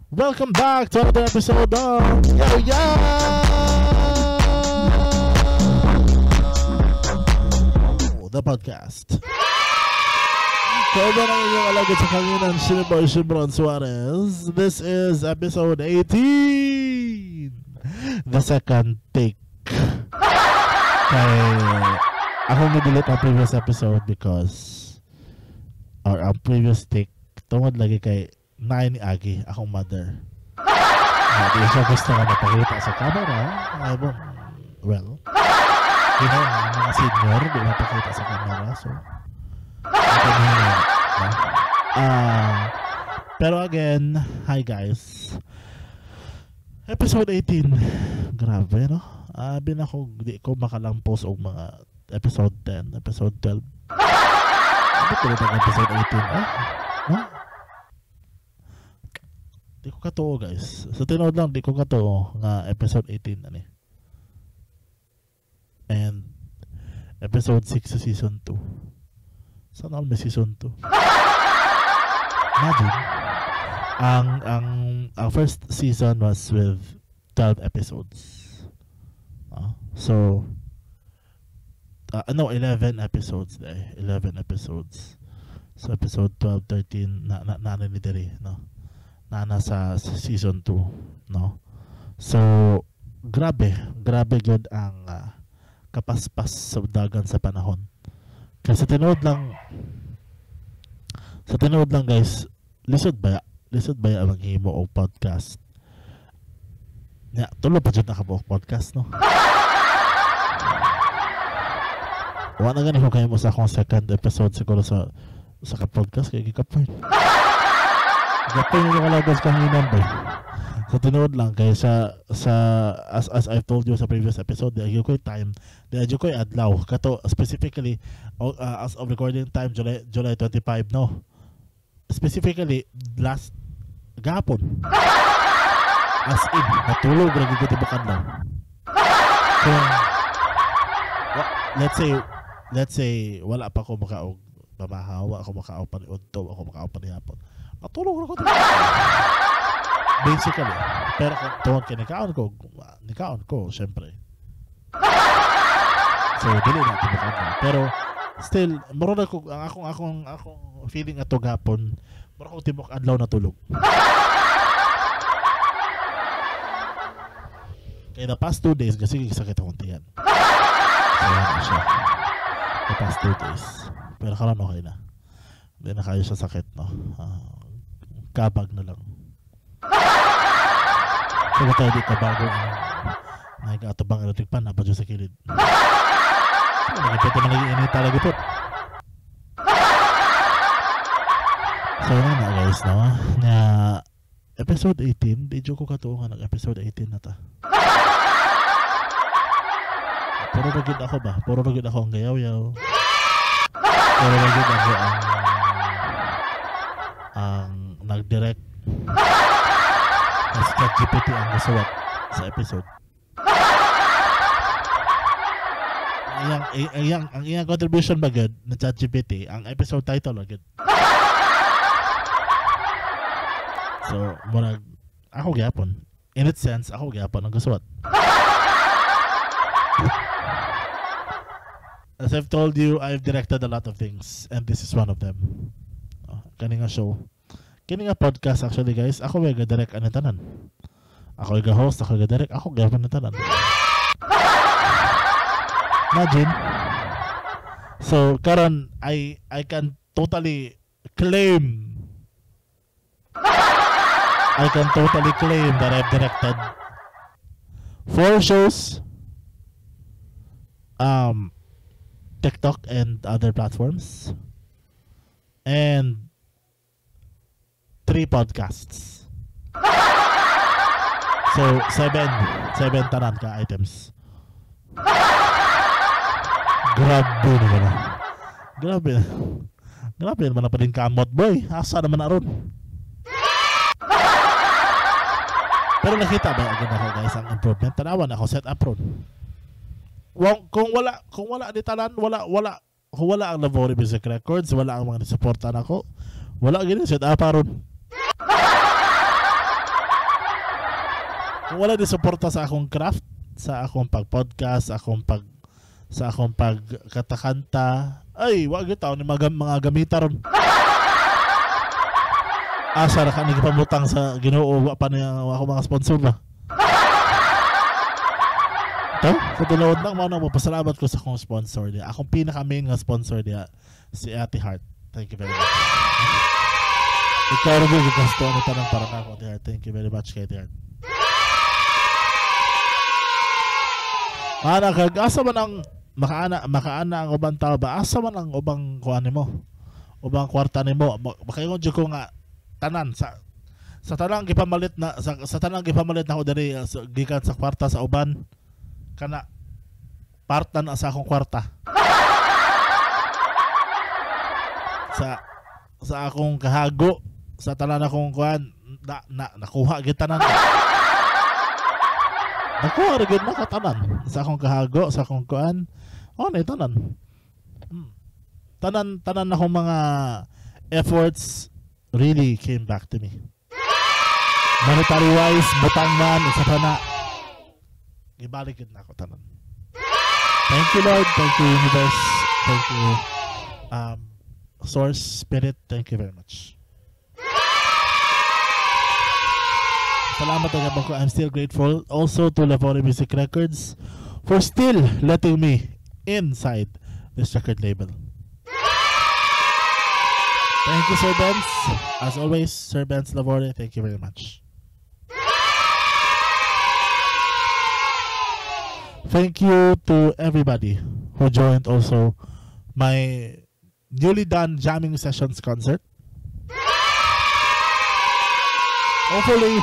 Welcome back to another episode of Yo Yo! The podcast. Kaya ba ng inyong alagad sa kanginan, Shiniboy Shimron Suarez. This is episode 18. The second take. Kaya ako nag-delete ang previous episode because ang previous take tungod lagi kay Nay ni Agi, akong mother. Di siya gusto nga napakita sa camera. Well, mga senior, di napakita sa camera. So, pero again, hi guys. Episode 18. Grabe, no? Di ko makalang post o mga episode 10, episode 12. Bakit ulit ang episode 18? No? Di ko katuo guys. Sa tinood lang, di ko katuo nga episode 18 ani. And episode 6 sa season 2. Sana all may season 2. Imagine. Ang first season was with 12 episodes. So 11 episodes there. 11 episodes. So episode 12, 13 na ni diri, no. Na nasa season 2, no. So grabe good ang kapaspas sa dagan sa panahon. Kasi tinood lang guys, lisod ba ang maghimo og podcast. Ya, tulo pa jud nakabuok podcast, no. Wala na ganito kayo mo sa akong second episode siguro sa ka-podcast kaya gikapoy. Gikapoy nyo kalagos kanina ba? Sa tinood lang kaya as I've told you sa previous episode, di agyo ko'y time, di agyo ko'y adlaw. Kato specifically, as of recording time, July 25, no? Specifically, last gapon. As in, natulog, nagigit ibakan lang. Kung, let's say wala pa ako makaog babahawa, ako makaog paniudto, ako makaog panihapon, matulog na ko basically. Pero kung tuwag kay nikaon ko syempre, so dili na ito bakan. Pero still moro na ko ang akong feeling ato gapon, moro ko tibok adlaw na tulog. Kaya the past 2 days kasi sakit akong tiyan. So yan siya. The past 2 days. Pero karon okay na. Hindi na kayo sa sakit, no? Kabag na lang. Kaya tayo di kabago nag-atubang electric pan, napadyo sa kilid. Nagipito man nag-iinit talaga po. So yun na guys, no? Na episode 18, di ko katuungan ng episode 18 na ta. Puro ragid ako ba? Puro ragid ako ang gayaw-yaw. Puro ragid ako ang nag-direct. As ChatGPT ang gasuwat sa episode. Ang iyang contribution ba good na ChatGPT, ang episode title agad. So, murag ako gyapon. In its sense, ako gyapon ang gasuwat. As I've told you, I've directed a lot of things, and this is one of them. Kani nga show, kani nga podcast actually guys, ako may ga-direct ang tanan. Ako yung host, ako yung ga-direct, ako gawin ang tanan. Imagine. So karon I can totally claim that I've directed 4 shows, TikTok and other platforms, and 3 podcasts. So 7 tanan ka items. Grabe naman na pa din kamot boy. Asa naman na ron. Pero nakita ba agad ako guys ang improvement? Tanawan ako set up ron. Kung wala di tanan, wala ang Lavori Music Records, wala ang mga nisuportan ako, wala gini set up ron. Kung wala di suporta sa akong craft, sa akong pag-podcast, sa akong pagkatakanta, ay, wag ito ni mga gamita ron. Asa ra ka nagpamutang sa Ginoo, wa pa niya ako mga sponsor ba. Ito, sa tinuod lang mo magpasalamat ko sa akong sponsor diya. Akong pinaka-main nga sponsor diya, si Ate Heart. Thank you very much. Ikaw rin yung gusto ang tanong para na ako, Ate Heart. Thank you very much kay Ate Heart. Asa man ang makaana ang ubang tao ba? Asa man ang ubang kuan nimo? Ubang kwarta nimo? Makaingon jud ko nga tanan sa tanang gipamalit na sa tanang gipamalit na ako diri gikan sa kwarta sa uban kana part na sa akong kwarta. sa akong kahago sa tanan akong kuan nakuha gid tanan. Nakuha rin na katanan sa akong kahago, sa akong kuan. Oh, na tanan. Tanan akong mga efforts really came back to me. Monetary wise, butang man, isa pa na. Ibalik na ako tanan. Thank you, Lord. Thank you, Universe. Thank you, Source, Spirit. Thank you very much. Salamat ang abang ko. I'm still grateful also to Lavore Music Records for still letting me inside this record label. Thank you, Sir Benz. As always, Sir Benz Lavore, thank you very much. Thank you to everybody who joined also my newly done jamming sessions concert. Hopefully,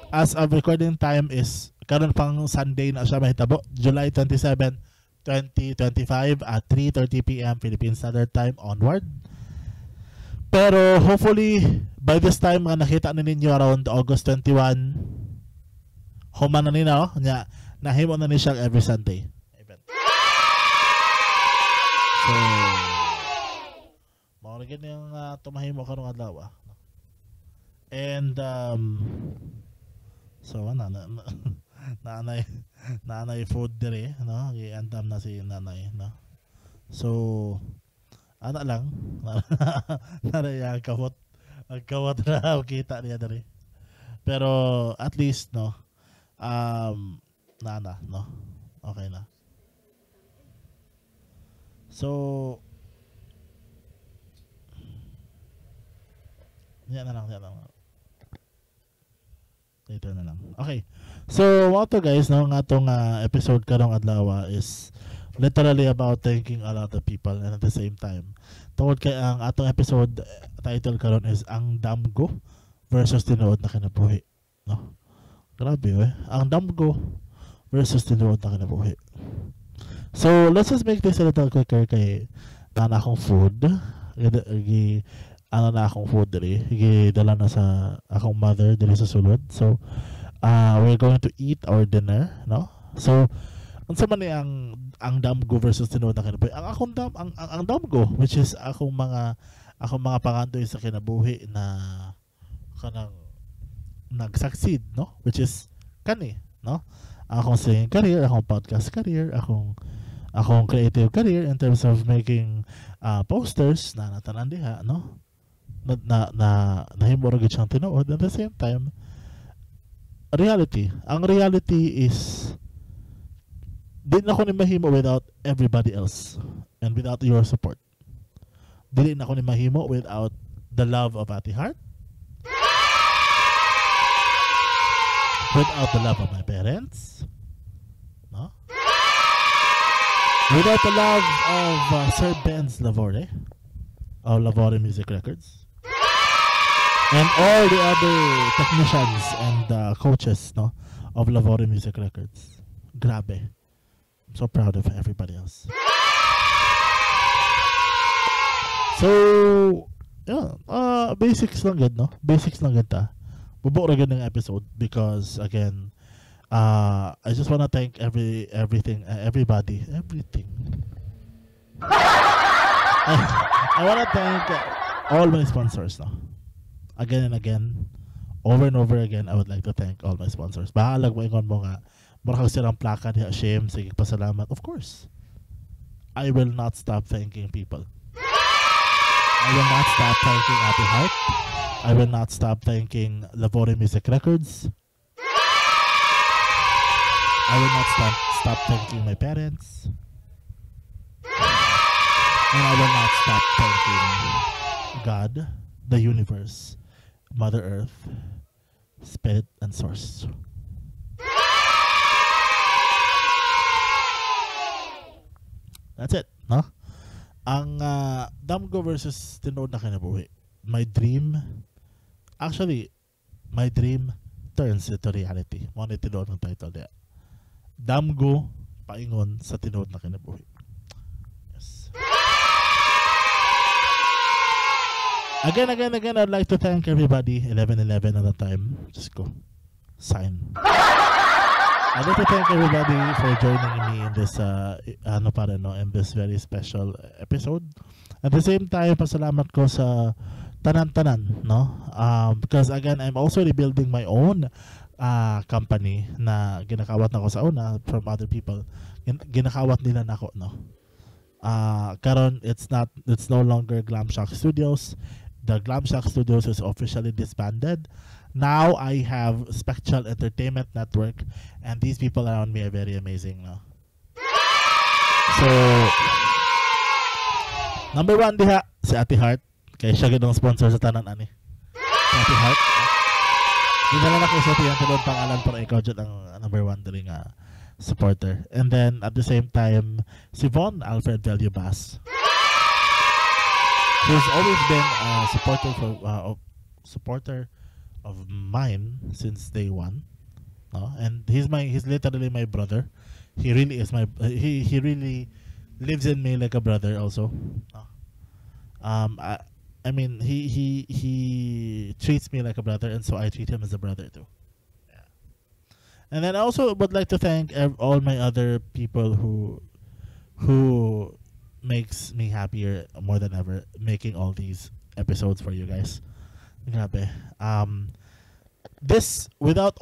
as of recording time is karon pang Sunday na siya mahitabo, July 27, 2025 at 3:30 PM Philippine Standard Time onward. Pero hopefully by this time nga nakita na ninyo around August 21 human na nina nya nahimo na ni siya every Sunday event. So mao na gid yung tumahimo karong adlaw. And so nanay food dire no giandam na si nanay no. So ana lang naraya kawat na kita niya dire. Pero at least no nana no okay na. So yan na lang. Later na lang. Okay. So, what to guys, no, nga tong episode karong adlaw is literally about thanking a lot of people and at the same time. Tungod kay ang atong episode title karon is Ang Damgo versus Tinuod na Kinabuhi. No? Grabe Ang Damgo versus Tinuod na Kinabuhi. So, let's just make this a little quicker kay nana akong food. Na akong food diri gidala na sa akong mother diri sa sulod. So we're going to eat our dinner no. So unsa man ni ang damgo versus tinuod na kinabuhi? Ang damgo which is akong mga pangandoy sa kinabuhi na kanang nag-succeed no, which is kani no, akong singing career, akong podcast career, akong creative career in terms of making posters na natanan diha no. Nahimo ra gid siyang tinuod. At the same time ang reality is di na ko ni mahimo without everybody else and without your support. Dili na ko ni mahimo without the love of Ate Heart, without the love of my parents no, without the love of Sir Benz Lavore of Lavore Music Records and all the other technicians and coaches no of Lavore Music Records. Grabe. I'm so proud of everybody else. So, yeah, basics lang gud no. Basics lang gud ta. Bubo ra gud ng episode because again, I just wanna thank everything. I wanna thank all my sponsors no. Again and again, over and over again, I would like to thank all my sponsors. Bahalag mo ingon mo nga, mura kag silang plaka diha, shame, sige pasalamat. Of course, I will not stop thanking people. I will not stop thanking Ate Heart. I will not stop thanking Lavore Music Records. I will not stop thanking my parents. And I will not stop thanking God, the universe, Mother Earth, Spirit, and Source. That's it, no? Ang Damgo versus Tinood na Kinabuhi. My dream, actually, my dream turns into reality. Mo ni Tinood ng title niya. Damgo paingon sa Tinood na Kinabuhi. Yes. Again, I'd like to thank everybody. 11:11 at the time. Just go. Sign. I'd like to thank everybody for joining me in this in this very special episode. At the same time, pasalamat ko sa tanan-tanan, no? Because again, I'm also rebuilding my own company na ginakawat na ko sa una from other people. Ginakawat nila na ako, no? Karon it's no longer Glam Shack Studios. The Glam Shack Studios is officially disbanded. Now I have Spectral Entertainment Network, and these people around me are very amazing, no? So, number 1 diha si Ate Heart, kay siya gid ang sponsor sa tanan ani. Si Ate Heart. Dinala na ko sa tiyang tulad pangalan para ikaw dyan ang number 1 dali nga supporter. And then at the same time, si Von Alfred Value Bass. He's always been a supporter of mine since day one, no? And he's literally my brother. He really is he really lives in me like a brother also. No? I mean he treats me like a brother, and so I treat him as a brother too. Yeah. And then I also would like to thank all my other people who makes me happier more than ever making all these episodes for you guys. Grabe. This without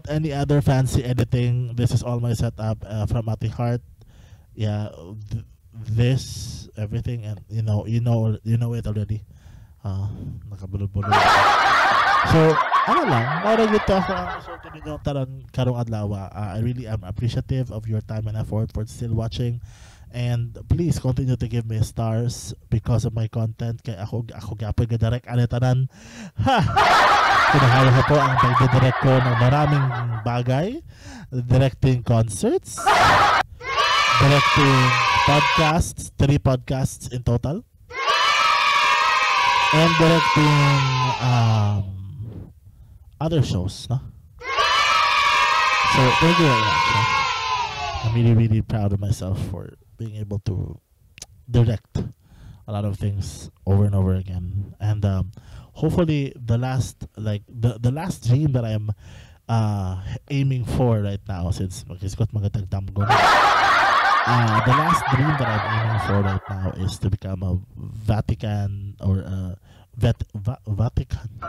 any other fancy editing, this is all my setup from Ate Heart. Yeah, this everything, and you know it already. Nakabulol-bulol. So, ano lang, mara gito ako ang isulti ninyo karong adlaw. I really am appreciative of your time and effort for still watching. And please continue to give me stars because of my content. Kaya ako gapoy gadarek anetanan. Ha! Kinahalo ko po ang pagdidirect ko ng maraming bagay. Directing concerts, directing podcasts, 3 podcasts in total, and directing other shows, no? So thank you very much. Huh? I'm really proud of myself for being able to direct a lot of things over and over again, and hopefully the last dream that I'm aiming for right now, since magkisgot magatag damgo na, the last dream that I'm aiming for right now is to become a Vatican or a Vatican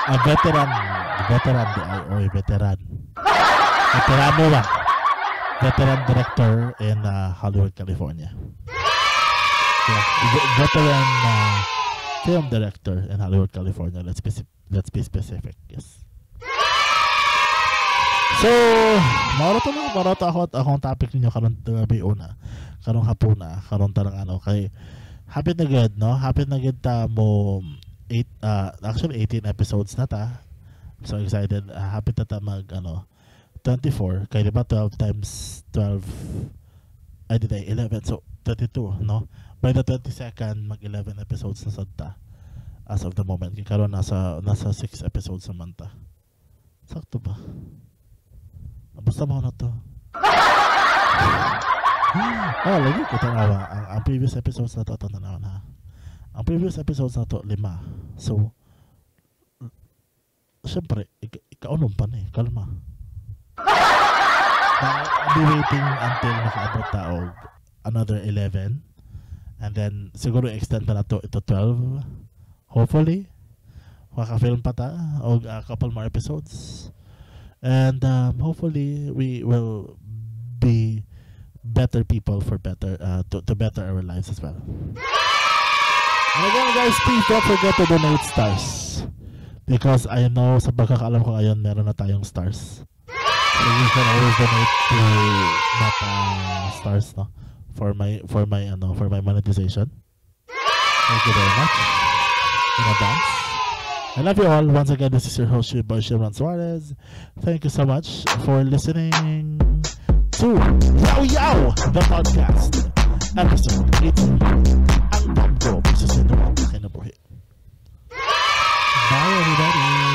a veteran director in Hollywood, California. Yeah, veteran film director in Hollywood, California. Let's be specific. Yes. So, maroto akong topic ninyo karon gabi una, karong hapuna, karon tarang kay hapit na gud, no? Hapit na gud ta mo 18 episodes na ta. I'm so excited. Hapit na ta mag 24, kaya diba 12 times 12 ay di 11, so 32, no? By the 22nd mag 11 episodes na sadta as of the moment. Kaya karon nasa 6 episodes sa manta. Sakto ba? Basta mo na to. Lagi ko tanawa ang previous episodes na to tanawa na. Ang previous episodes na to 5. So syempre ikaunom pa ni, kalma. I'll be waiting until makaabot tao another 11, and then siguro extend pa na to ito 12, hopefully, makaka-film pa ta o a couple more episodes. And hopefully we will be better people for better to better our lives as well. And again guys, please don't forget to donate stars. Because I know sa pagkakaalam ko ngayon meron na tayong stars. So you can always donate to not stars no for my monetization. Thank you very much in advance. I love you all. Once again, this is your host, your boy Shimron Suarez. Thank you so much for listening to Yow Yow, the podcast, episode 18. Ang Bob Go, isa sa naman kinabuhi. Bye everybody.